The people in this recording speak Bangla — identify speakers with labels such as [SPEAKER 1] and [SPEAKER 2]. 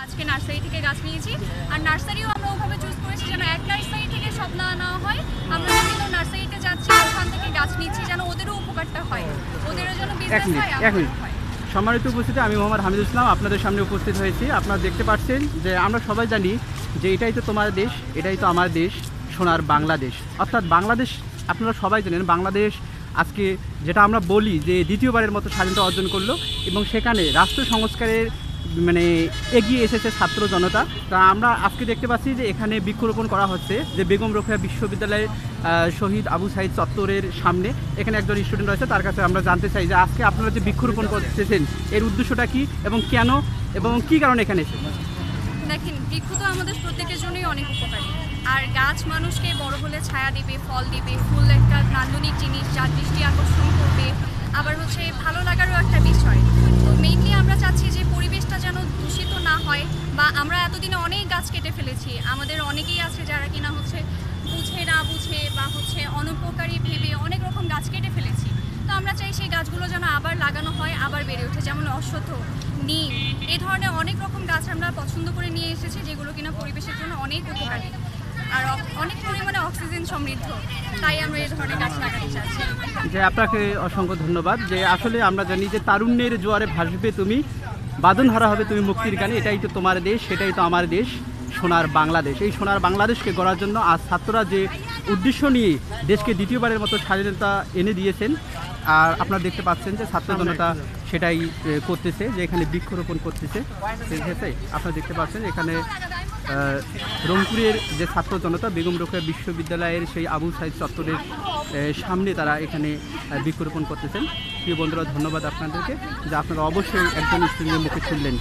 [SPEAKER 1] আজকে নার্সারি থেকে গাছ নিয়েছি। আর নার্সারিও আমরা ওভাবে চুজ করেছি যেন এক নার্সারি থেকে সব না নেওয়া হয়, আমরা বিভিন্ন নার্সারিতে যাচ্ছি ওখান থেকে গাছ নিচ্ছি যেন ওদেরও উপকারটা হয়, ওদেরও যেন বিজনেস হয়, আমাদেরও হয়।
[SPEAKER 2] সম্মানিত উপস্থিতি, আমি মোহাম্মদ হামিদুল ইসলাম আপনাদের সামনে উপস্থিত হয়েছি। আপনারা দেখতে পাচ্ছেন যে আমরা সবাই জানি যে এটাই তো তোমার দেশ, এটাই তো আমার দেশ, সোনার বাংলাদেশ। অর্থাৎ বাংলাদেশ, আপনারা সবাই জানেন বাংলাদেশ আজকে যেটা আমরা বলি যে দ্বিতীয়বারের মতো স্বাধীনতা অর্জন করলো, এবং সেখানে রাষ্ট্র সংস্কারের মানে এগিয়ে এসেছে ছাত্র জনতা। তা আমরা আজকে দেখতে পাচ্ছি যে এখানে বৃক্ষরোপণ করা হচ্ছে যে বেগম রোকেয়া বিশ্ববিদ্যালয়ের শহীদ আবু সাইদ চত্বরের সামনে। এখানে একজন স্টুডেন্ট রয়েছে, তার কাছে আমরা জানতে চাই যে আজকে আপনারা যে বৃক্ষরোপণ করতেছেন এর উদ্দেশ্যটা কি এবং কেন এবং কী কারণে এখানে এসেছেন?
[SPEAKER 1] দেখেন, বৃক্ষ তো আমাদের প্রত্যেকের জন্যই অনেক উপকারী। আর গাছ মানুষকে বড় হলে ছায়া দিবে, ফল দিবে, ফুল একটা নান্দনিক জিনিস যা দৃষ্টি আকর্ষণ করবে, আবার হচ্ছে ভালো লাগারও একটা বিষয়। তো মেইনলি আমরা চাচ্ছি যে পরিবেশটা যেন দূষিত না হয়, বা আমরা এতদিনে অনেক গাছ কেটে ফেলেছি, আমাদের অনেকেই আছে যারা কিনা হচ্ছে বুঝে না বুঝে বা হচ্ছে অনুপকারী ভেবে অনেক রকম গাছ কেটে ফেলেছি। তো আমরা চাই সেই গাছগুলো যেন আবার লাগানো হয়, আবার বেড়ে ওঠে, যেমন অশ্বত্থ, নিম, এই ধরনের অনেক রকম গাছ আমরা পছন্দ করে নিয়ে এসেছি যেগুলো কিনা পরিবেশের জন্য অনেক উপকারী আর অনেক পরিমাণে অক্সিজেন সমৃদ্ধ, তাই আমরা এই ধরনের গাছ লাগাতে চাচ্ছি।
[SPEAKER 2] যে আপনাকে অসংখ্য ধন্যবাদ। যে আসলে আমরা জানি যে তারুণ্যের জোয়ারে ভাসবে তুমি, বাঁধনহারা হবে তুমি মুক্তির গানে, এটাই তো তোমার দেশ, সেটাই তো আমার দেশ, সোনার বাংলাদেশ। এই সোনার বাংলাদেশকে গড়ার জন্য আজ ছাত্ররা যে উদ্দেশ্য নিয়ে দেশকে দ্বিতীয়বারের মতো স্বাধীনতা এনে দিয়েছেন, আর আপনারা দেখতে পাচ্ছেন যে ছাত্র জনতা সেটাই করতেছে, যে এখানে বৃক্ষরোপণ করতেছে। ঠিক আছে, আপনারা দেখতে পাচ্ছেন এখানে রংপুরের যে ছাত্র জনতা বেগম রোকেয়া বিশ্ববিদ্যালয়ের সেই আবু সাইদ চত্বরের সামনে তারা এখানে বৃক্ষরোপণ করতেছেন। প্রিয় বন্ধুরা, ধন্যবাদ আপনাদেরকে যে আপনারা অবশ্যই একজন স্টুডেন্টের মুখে শুনলেন।